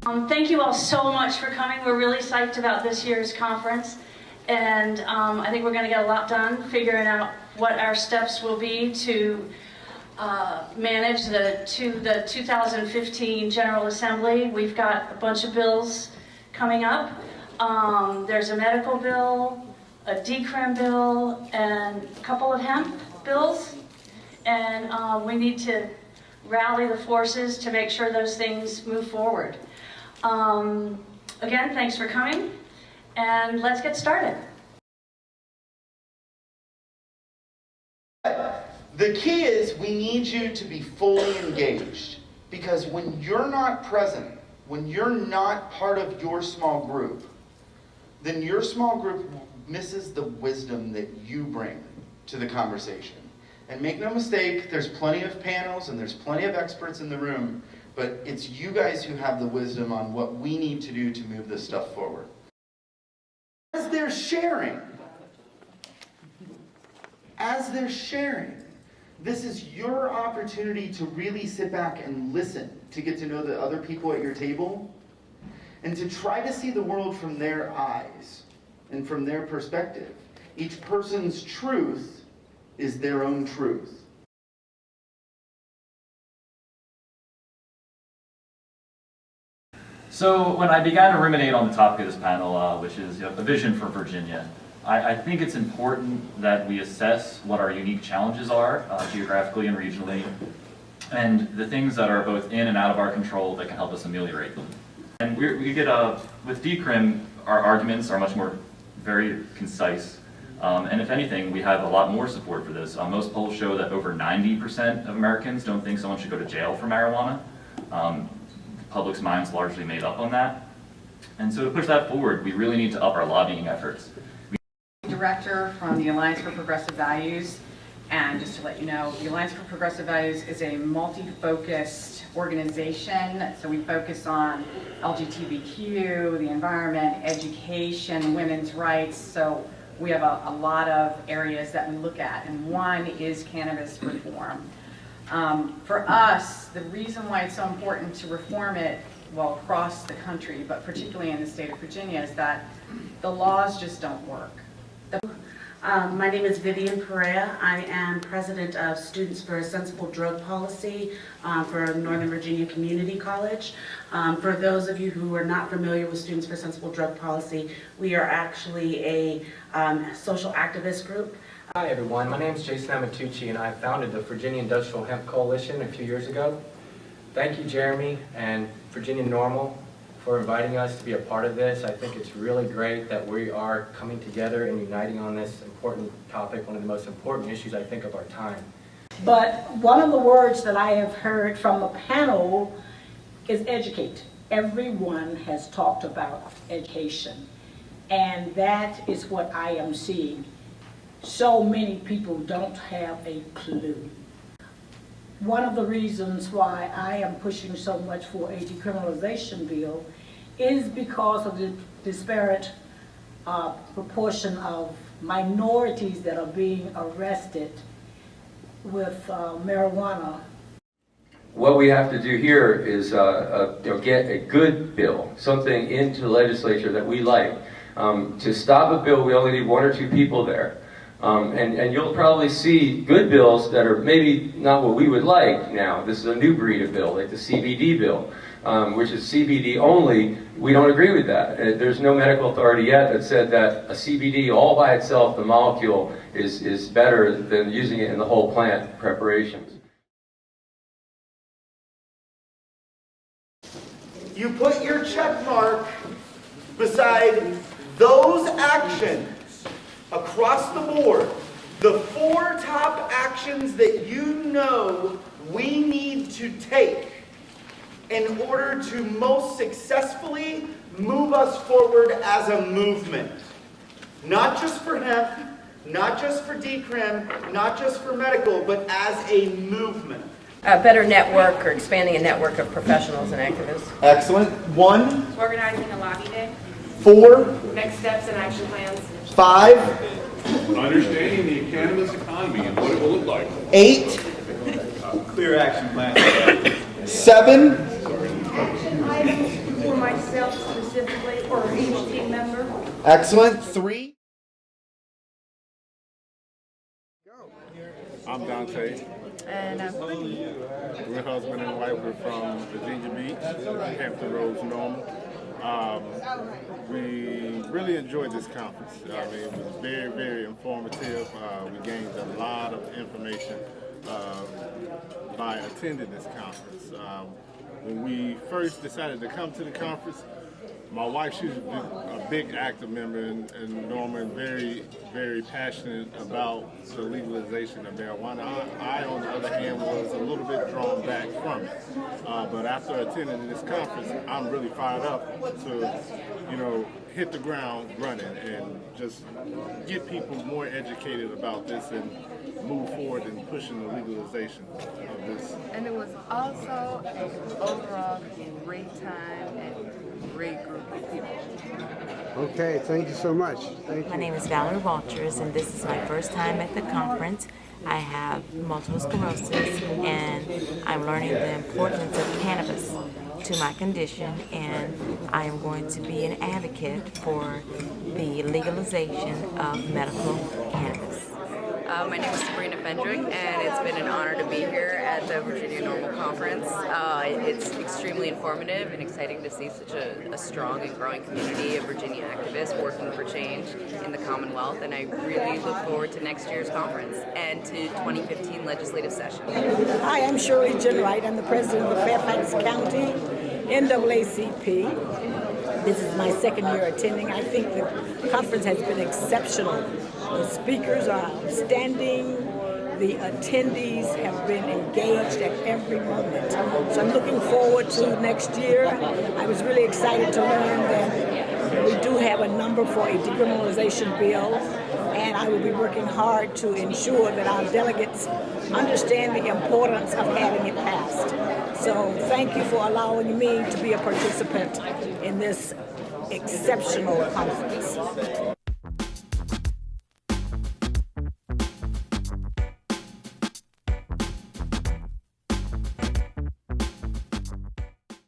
Thank you all so much for coming. We're really psyched about this year's conference, and I think we're going to get a lot done figuring out what our steps will be to manage the 2015 General Assembly. We've got a bunch of bills coming up. There's a medical bill, a decrim bill, and a couple of hemp bills, and we need to rally the forces to make sure those things move forward. Again, thanks for coming, and let's get started. The key is we need you to be fully engaged, because when you're not present, when you're not part of your small group, then your small group misses the wisdom that you bring to the conversation. And make no mistake, there's plenty of panels and there's plenty of experts in the room, but it's you guys who have the wisdom on what we need to do to move this stuff forward. As they're sharing, this is your opportunity to really sit back and listen, to get to know the other people at your table, and to try to see the world from their eyes and from their perspective. Each person's truth is their own truth. So when I began to ruminate on the topic of this panel, which is a vision for Virginia, I think it's important that we assess what our unique challenges are, geographically and regionally, and the things that are both in and out of our control that can help us ameliorate them. And we get, with DCRIM, our arguments are much more very concise, and if anything, we have a lot more support for this. Most polls show that over 90% of Americans don't think someone should go to jail for marijuana. The public's mind's largely made up on that. And so to push that forward, we really need to up our lobbying efforts. Director from the Alliance for Progressive Values, and just to let you know, the Alliance for Progressive Values is a multi-focused organization. So we focus on LGBTQ, the environment, education, women's rights. So we have a lot of areas that we look at, and one is cannabis reform. For us, the reason why it's so important to reform it, well, across the country, but particularly in the state of Virginia, is that the laws just don't work. My name is Vivian Perea. I am president of Students for a Sensible Drug Policy for Northern Virginia Community College. For those of you who are not familiar with Students for Sensible Drug Policy, we are actually a social activist group. Hi everyone, my name is Jason Amatucci and I founded the Virginia Industrial Hemp Coalition a few years ago. Thank you, Jeremy and Virginia Norml, for inviting us to be a part of this. I think it's really great that we are coming together and uniting on this important topic, one of the most important issues I think of our time. But one of the words that I have heard from the panel is educate. Everyone has talked about education, and that is what I am seeing. So many people don't have a clue. One of the reasons why I am pushing so much for a decriminalization bill is because of the disparate proportion of minorities that are being arrested with marijuana. What we have to do here is get a good bill, something into the legislature that we like. To stop a bill, we only need 1 or 2 people there. And you'll probably see good bills that are maybe not what we would like now. This is a new breed of bill, like the CBD bill, which is CBD only. We don't agree with that. There's no medical authority yet that said that a CBD all by itself, the molecule, is better than using it in the whole plant preparations. You put your check mark beside those actions across the board, the 4 top actions that you know we need to take in order to most successfully move us forward as a movement. Not just for hemp, not just for decrim, not just for medical, but as a movement. A better network, or expanding a network of professionals and activists. Excellent. 1. Organizing a lobby day. 4. Next steps and action plans. 5. Understanding the cannabis economy and what it will look like. 8. Clear action plan. 7. myself specifically or each team member? Excellent. 3. I'm Dante. And I'm Quinny. We're husband and wife. We're from Virginia Beach, Hampton Roads, Normal. We really enjoyed this conference. I mean, it was very, very informative. We gained a lot of information by attending this conference. When we first decided to come to the conference, my wife, she's a big active member in Norman, very, very passionate about the legalization of marijuana. I, on the other hand, was a little bit drawn back from it. But after attending this conference, I'm really fired up to, hit the ground running and just get people more educated about this and move forward in pushing the legalization of this. And it was also an overall great time and great group of people. Okay, thank you so much. Thank you. My name is Valerie Walters, and this is my first time at the conference. I have multiple sclerosis, and I'm learning the importance of cannabis to my condition, and I am going to be an advocate for the legalization of medical cannabis. My name is Sabrina Fendrick, and it's been an honor to be here at the Virginia Norml Conference. It's extremely informative and exciting to see such a strong and growing community of Virginia activists working for change in the Commonwealth, and I really look forward to next year's conference and to 2015 legislative session. Hi, I'm Shirley Jenwright. I'm the president of Fairfax County NAACP. This is my second year attending. I think the conference has been exceptional. The speakers are outstanding. The attendees have been engaged at every moment. So I'm looking forward to next year. I was really excited to learn that we do have a number for a decriminalization bill, and I will be working hard to ensure that our delegates understand the importance of having it passed. So thank you for allowing me to be a participant in this exceptional conference.